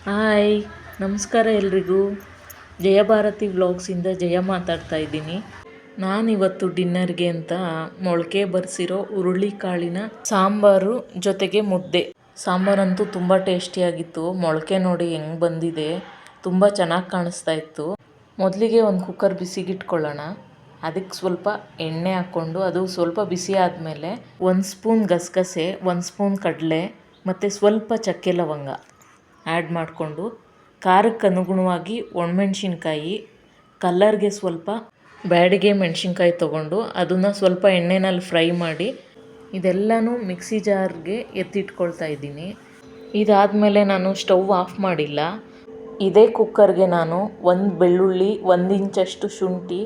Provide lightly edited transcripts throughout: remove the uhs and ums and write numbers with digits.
Hi, ನಮಸ್ಕಾರ ಎಲ್ರಿಗೂ. ಜಯಭಾರತಿ ವ್ಲಾಗ್ಸಿಂದ ಜಯ ಮಾತಾಡ್ತಾ ಇದ್ದೀನಿ. ನಾನಿವತ್ತು ಡಿನ್ನರ್ಗೆ ಅಂತ ಮೊಳಕೆ ಬರೆಸಿರೋ ಹುರುಳಿಕಾಳಿನ ಸಾಂಬಾರು ಜೊತೆಗೆ ಮುದ್ದೆ. ಸಾಂಬಾರಂತೂ ತುಂಬ ಟೇಸ್ಟಿಯಾಗಿತ್ತು. ಮೊಳಕೆ ನೋಡಿ ಹೆಂಗೆ ಬಂದಿದೆ, ತುಂಬ ಚೆನ್ನಾಗಿ ಕಾಣಿಸ್ತಾ ಇತ್ತು. ಮೊದಲಿಗೆ ಒಂದು ಕುಕ್ಕರ್ ಬಿಸಿಗಿಟ್ಕೊಳ್ಳೋಣ. ಅದಕ್ಕೆ ಸ್ವಲ್ಪ ಎಣ್ಣೆ ಹಾಕ್ಕೊಂಡು ಅದು ಸ್ವಲ್ಪ ಬಿಸಿ ಆದಮೇಲೆ 1 ಸ್ಪೂನ್ ಗಸಗಸೆ, 1 ಸ್ಪೂನ್ ಕಡಲೆ ಮತ್ತು ಸ್ವಲ್ಪ ಚಕ್ಕೆ ಲವಂಗ ಆ್ಯಡ್ ಮಾಡಿಕೊಂಡು, ಖಾರಕ್ಕೆ ಅನುಗುಣವಾಗಿ ಒಣಮೆಣ್ಸಿನ್ಕಾಯಿ, ಕಲ್ಲರ್ಗೆ ಸ್ವಲ್ಪ ಬ್ಯಾಡಿಗೆ ಮೆಣಸಿನ್ಕಾಯಿ ತೊಗೊಂಡು ಅದನ್ನು ಸ್ವಲ್ಪ ಎಣ್ಣೆನಲ್ಲಿ ಫ್ರೈ ಮಾಡಿ ಇದೆಲ್ಲನೂ ಮಿಕ್ಸಿ ಜಾರ್ಗೆ ಎತ್ತಿಟ್ಕೊಳ್ತಾ ಇದ್ದೀನಿ. ಇದಾದಮೇಲೆ ನಾನು ಸ್ಟವ್ ಆಫ್ ಮಾಡಿಲ್ಲ. ಇದೇ ಕುಕ್ಕರ್ಗೆ ನಾನು 1 ಬೆಳ್ಳುಳ್ಳಿ, 1 ಇಂಚಷ್ಟು ಶುಂಠಿ,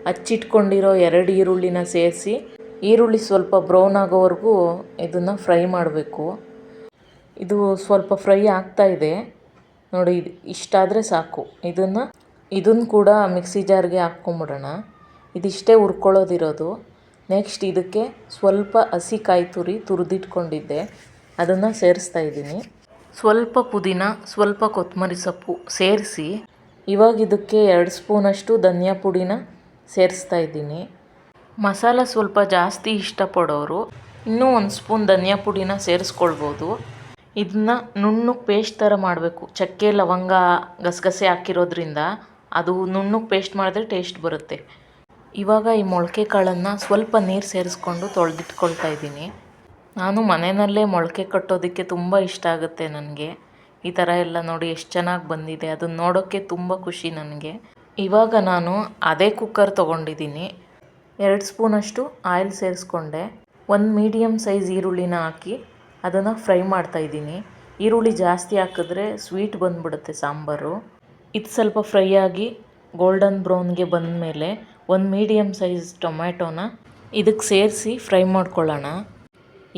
ಹಚ್ಚಿಟ್ಕೊಂಡಿರೋ 2 ಈರುಳ್ಳಿನ ಸೇರಿಸಿ, ಈರುಳ್ಳಿ ಸ್ವಲ್ಪ ಬ್ರೌನ್ ಆಗೋವರೆಗೂ ಇದನ್ನು ಫ್ರೈ ಮಾಡಬೇಕು. ಇದು ಸ್ವಲ್ಪ ಫ್ರೈ ಆಗ್ತಾ ಇದೆ ನೋಡಿ, ಇಷ್ಟಾದರೆ ಸಾಕು. ಇದನ್ನು ಕೂಡ ಮಿಕ್ಸಿ ಜಾರ್ಗೆ ಹಾಕ್ಕೊಂಬಿಡೋಣ. ಇದಿಷ್ಟೇ ಹುರ್ಕೊಳ್ಳೋದಿರೋದು. ನೆಕ್ಸ್ಟ್ ಇದಕ್ಕೆ ಸ್ವಲ್ಪ ಹಸಿ ಕಾಯಿ ತುರಿದಿಟ್ಕೊಂಡಿದ್ದೆ, ಅದನ್ನು ಸೇರಿಸ್ತಾ ಇದ್ದೀನಿ. ಸ್ವಲ್ಪ ಪುದೀನ, ಸ್ವಲ್ಪ ಕೊತ್ತಂಬರಿ ಸೊಪ್ಪು ಸೇರಿಸಿ, ಇವಾಗ ಇದಕ್ಕೆ 2 ಸ್ಪೂನಷ್ಟು ಧನಿಯಾ ಪುಡಿನ ಸೇರಿಸ್ತಾ ಇದ್ದೀನಿ. ಮಸಾಲ ಸ್ವಲ್ಪ ಜಾಸ್ತಿ ಇಷ್ಟಪಡೋರು ಇನ್ನೂ 1 ಸ್ಪೂನ್ ಧನಿಯಾ ಪುಡಿನ ಸೇರಿಸ್ಕೊಳ್ಬೋದು. ಇದನ್ನ ನುಣ್ಣಗೆ ಪೇಸ್ಟ್ ಥರ ಮಾಡಬೇಕು. ಚಕ್ಕೆ ಲವಂಗ ಗಸಗಸೆ ಹಾಕಿರೋದ್ರಿಂದ ಅದು ನುಣ್ಣಗೆ ಪೇಸ್ಟ್ ಮಾಡಿದ್ರೆ ಟೇಸ್ಟ್ ಬರುತ್ತೆ. ಇವಾಗ ಈ ಮೊಳಕೆ ಕಾಳನ್ನು ಸ್ವಲ್ಪ ನೀರು ಸೇರಿಸ್ಕೊಂಡು ತೊಳೆದಿಟ್ಕೊಳ್ತಾ ಇದ್ದೀನಿ. ನಾನು ಮನೆಯಲ್ಲೇ ಮೊಳಕೆ ಕಟ್ಟೋದಕ್ಕೆ ತುಂಬ ಇಷ್ಟ ಆಗುತ್ತೆ ನನಗೆ. ಈ ಥರ ಎಲ್ಲ ನೋಡಿ ಎಷ್ಟು ಚೆನ್ನಾಗಿ ಬಂದಿದೆ, ಅದನ್ನು ನೋಡೋಕ್ಕೆ ತುಂಬ ಖುಷಿ ನನಗೆ. ಇವಾಗ ನಾನು ಅದೇ ಕುಕ್ಕರ್ ತೊಗೊಂಡಿದ್ದೀನಿ. 2 ಸ್ಪೂನಷ್ಟು ಆಯಿಲ್ ಸೇರಿಸ್ಕೊಂಡೆ. 1 ಮೀಡಿಯಮ್ ಸೈಜ್ ಈರುಳ್ಳಿನ ಹಾಕಿ ಅದನ್ನು ಫ್ರೈ ಮಾಡ್ತಾಯಿದ್ದೀನಿ. ಈರುಳ್ಳಿ ಜಾಸ್ತಿ ಹಾಕಿದ್ರೆ ಸ್ವೀಟ್ ಬಂದುಬಿಡುತ್ತೆ ಸಾಂಬಾರು. ಇದು ಸ್ವಲ್ಪ ಫ್ರೈ ಆಗಿ ಗೋಲ್ಡನ್ ಬ್ರೌನ್ಗೆ ಬಂದಮೇಲೆ 1 ಮೀಡಿಯಮ್ ಸೈಜ್ ಟೊಮ್ಯಾಟೋನ ಇದಕ್ಕೆ ಸೇರಿಸಿ ಫ್ರೈ ಮಾಡ್ಕೊಳ್ಳೋಣ.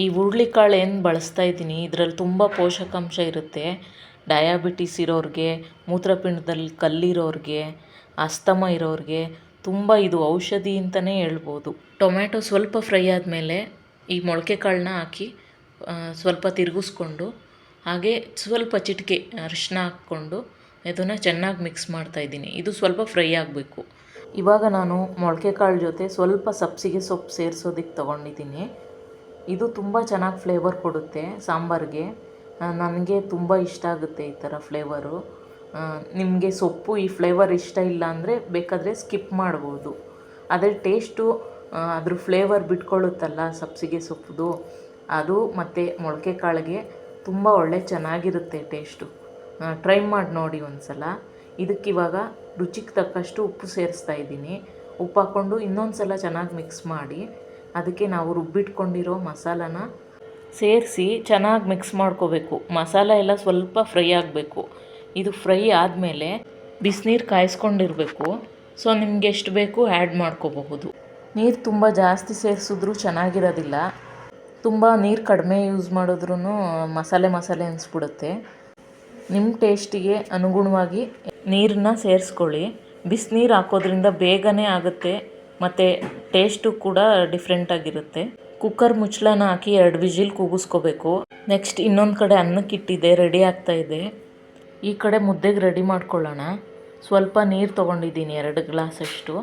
ಈ ಹುರುಳಿಕಾಳು ಏನು ಬಳಸ್ತಾ ಇದ್ದೀನಿ, ಇದರಲ್ಲಿ ತುಂಬ ಪೋಷಕಾಂಶ ಇರುತ್ತೆ. ಡಯಾಬಿಟಿಸ್ ಇರೋರಿಗೆ, ಮೂತ್ರಪಿಂಡದಲ್ಲಿ ಕಲ್ಲಿರೋರಿಗೆ, ಅಸ್ತಮ ಇರೋರಿಗೆ ತುಂಬ ಇದು ಔಷಧಿ ಅಂತಲೇ ಹೇಳ್ಬೋದು. ಟೊಮ್ಯಾಟೊ ಸ್ವಲ್ಪ ಫ್ರೈ ಆದಮೇಲೆ ಈ ಮೊಳಕೆ ಕಾಳನ್ನ ಹಾಕಿ ಸ್ವಲ್ಪ ತಿರುಗಿಸ್ಕೊಂಡು, ಹಾಗೆ ಸ್ವಲ್ಪ ಚಿಟಿಕೆ ಅರಿಶಿನ ಹಾಕ್ಕೊಂಡು ಇದನ್ನು ಚೆನ್ನಾಗಿ ಮಿಕ್ಸ್ ಮಾಡ್ತಾಯಿದ್ದೀನಿ. ಇದು ಸ್ವಲ್ಪ ಫ್ರೈ ಆಗಬೇಕು. ಇವಾಗ ನಾನು ಮೊಳಕೆ ಕಾಳು ಜೊತೆ ಸ್ವಲ್ಪ ಸಬ್ಬಸಿಗೆ ಸೊಪ್ಪು ಸೇರಿಸೋದಕ್ಕೆ ತೊಗೊಂಡಿದ್ದೀನಿ. ಇದು ತುಂಬ ಚೆನ್ನಾಗಿ ಫ್ಲೇವರ್ ಕೊಡುತ್ತೆ ಸಾಂಬಾರಿಗೆ. ನನಗೆ ತುಂಬ ಇಷ್ಟ ಆಗುತ್ತೆ ಈ ಥರ ಫ್ಲೇವರು. ನಿಮಗೆ ಸೊಪ್ಪು ಈ ಫ್ಲೇವರ್ ಇಷ್ಟ ಇಲ್ಲ ಅಂದರೆ ಬೇಕಾದರೆ ಸ್ಕಿಪ್ ಮಾಡ್ಬೋದು. ಅದೇ ಟೇಸ್ಟು ಅದ್ರ ಫ್ಲೇವರ್ ಬಿಟ್ಕೊಳ್ಳುತ್ತಲ್ಲ ಸಬ್ಬಸಿಗೆ ಸೊಪ್ಪುದು, ಅದು ಮತ್ತು ಮೊಳಕೆ ಕಾಳಿಗೆ ತುಂಬ ಚೆನ್ನಾಗಿರುತ್ತೆ ಟೇಸ್ಟು. ಟ್ರೈ ಮಾಡಿ ನೋಡಿ ಒಂದು ಸಲ. ಇದಕ್ಕಿವಾಗ ರುಚಿಗೆ ತಕ್ಕಷ್ಟು ಉಪ್ಪು ಸೇರಿಸ್ತಾ ಇದ್ದೀನಿ. ಉಪ್ಪು ಹಾಕ್ಕೊಂಡು ಇನ್ನೊಂದು ಸಲ ಚೆನ್ನಾಗಿ ಮಿಕ್ಸ್ ಮಾಡಿ ಅದಕ್ಕೆ ನಾವು ರುಬ್ಬಿಟ್ಕೊಂಡಿರೋ ಮಸಾಲಾನ ಸೇರಿಸಿ ಚೆನ್ನಾಗಿ ಮಿಕ್ಸ್ ಮಾಡ್ಕೋಬೇಕು. ಮಸಾಲ ಎಲ್ಲ ಸ್ವಲ್ಪ ಫ್ರೈ ಆಗಬೇಕು. ಇದು ಫ್ರೈ ಆದಮೇಲೆ ಬಿಸಿನೀರು ಕಾಯಿಸ್ಕೊಂಡಿರಬೇಕು. ಸೊ ನಿಮ್ಗೆ ಎಷ್ಟು ಬೇಕು ಆ್ಯಡ್ ಮಾಡ್ಕೋಬಹುದು. ನೀರು ತುಂಬ ಜಾಸ್ತಿ ಸೇರಿಸಿದ್ರೂ ಚೆನ್ನಾಗಿರೋದಿಲ್ಲ. ತುಂಬ ನೀರು ಕಡಿಮೆ ಯೂಸ್ ಮಾಡಿದ್ರೂ ಮಸಾಲೆ ಅನಿಸ್ಬಿಡುತ್ತೆ. ನಿಮ್ಮ ಟೇಸ್ಟಿಗೆ ಅನುಗುಣವಾಗಿ ನೀರನ್ನ ಸೇರಿಸ್ಕೊಳ್ಳಿ. ಬಿಸಿನೀರು ಹಾಕೋದ್ರಿಂದ ಬೇಗನೆ ಆಗುತ್ತೆ ಮತ್ತು ಟೇಸ್ಟು ಕೂಡ ಡಿಫ್ರೆಂಟಾಗಿರುತ್ತೆ. ಕುಕ್ಕರ್ ಮುಚ್ಚಳನ ಹಾಕಿ 2 ವಿಜಿಲ್ ಕೂಗಿಸ್ಕೋಬೇಕು. ನೆಕ್ಸ್ಟ್ ಇನ್ನೊಂದು ಕಡೆ ಅನ್ನಕ್ಕೆ ಇಟ್ಟಿದ್ದೆ, ರೆಡಿ ಆಗ್ತಾಯಿದೆ. ಈ ಕಡೆ ಮುದ್ದೆಗೆ ರೆಡಿ ಮಾಡ್ಕೊಳ್ಳೋಣ. ಸ್ವಲ್ಪ ನೀರು ತೊಗೊಂಡಿದ್ದೀನಿ, 2 ಗ್ಲಾಸಷ್ಟು.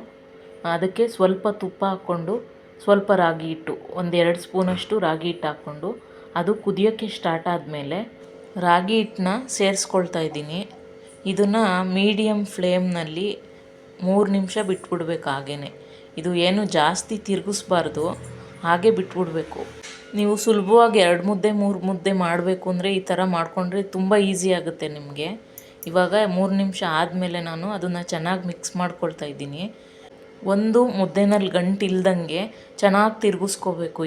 ಅದಕ್ಕೆ ಸ್ವಲ್ಪ ತುಪ್ಪ ಹಾಕ್ಕೊಂಡು, ಸ್ವಲ್ಪ ರಾಗಿ ಹಿಟ್ಟು, 1-2 ಸ್ಪೂನಷ್ಟು ರಾಗಿ ಹಿಟ್ಟು ಹಾಕ್ಕೊಂಡು ಅದು ಕುದಿಯೋಕ್ಕೆ ಸ್ಟಾರ್ಟ್ ಆದಮೇಲೆ ರಾಗಿ ಹಿಟ್ಟನ್ನ ಸೇರಿಸ್ಕೊಳ್ತಾ ಇದ್ದೀನಿ. ಇದನ್ನು ಮೀಡಿಯಮ್ ಫ್ಲೇಮ್ನಲ್ಲಿ 3 ನಿಮಿಷ ಬಿಟ್ಬಿಡ್ಬೇಕು. ಹಾಗೇ ಇದು ಏನು ಜಾಸ್ತಿ ತಿರುಗಿಸ್ಬಾರ್ದು, ಹಾಗೆ ಬಿಟ್ಬಿಡ್ಬೇಕು. ನೀವು ಸುಲಭವಾಗಿ 2 ಮುದ್ದೆ 3 ಮುದ್ದೆ ಮಾಡಬೇಕು ಅಂದರೆ ಈ ಥರ ಮಾಡಿಕೊಂಡ್ರೆ ತುಂಬ ಈಸಿ ಆಗುತ್ತೆ ನಿಮಗೆ. ಇವಾಗ 3 ನಿಮಿಷ ಆದಮೇಲೆ ನಾನು ಅದನ್ನು ಚೆನ್ನಾಗಿ ಮಿಕ್ಸ್ ಮಾಡ್ಕೊಳ್ತಾ ಇದ್ದೀನಿ. ಒಂದು ಮುದ್ದೆನಲ್ಲಿ ಗಂಟು ಇಲ್ದಂಗೆ ಚೆನ್ನಾಗಿ ತಿರುಗಿಸ್ಕೋಬೇಕು.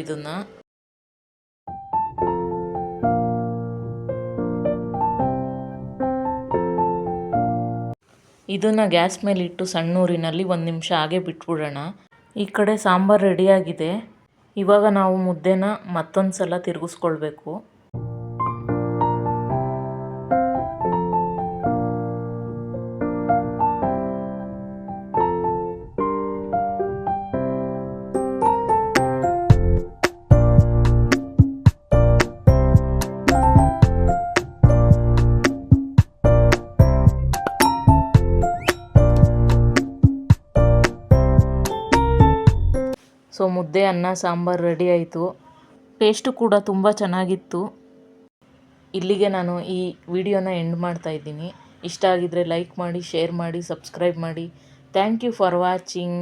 ಇದನ್ನು ಗ್ಯಾಸ್ ಮೇಲೆ ಇಟ್ಟು ಸಣ್ಣ ಊರಿನಲ್ಲಿ 1 ನಿಮಿಷ ಹಾಗೆ ಬಿಟ್ಬಿಡೋಣ. ಈ ಕಡೆ ಸಾಂಬಾರು ರೆಡಿಯಾಗಿದೆ. ಇವಾಗ ನಾವು ಮುದ್ದೆನ ಮತ್ತೊಂದು ಸಲ ತಿರುಗಿಸ್ಕೊಳ್ಬೇಕು. ಸೊ ಮುದ್ದೆ ಅನ್ನ ಸಾಂಬಾರು ರೆಡಿ ಆಯಿತು. ಟೇಸ್ಟು ಕೂಡ ತುಂಬ ಚೆನ್ನಾಗಿತ್ತು. ಇಲ್ಲಿಗೆ ನಾನು ಈ ವಿಡಿಯೋನ ಎಂಡ್ ಮಾಡ್ತಾ ಇದ್ದೀನಿ. ಇಷ್ಟ ಆಗಿದ್ದರೆ ಲೈಕ್ ಮಾಡಿ, ಶೇರ್ ಮಾಡಿ, ಸಬ್ಸ್ಕ್ರೈಬ್ ಮಾಡಿ. Thank you for watching.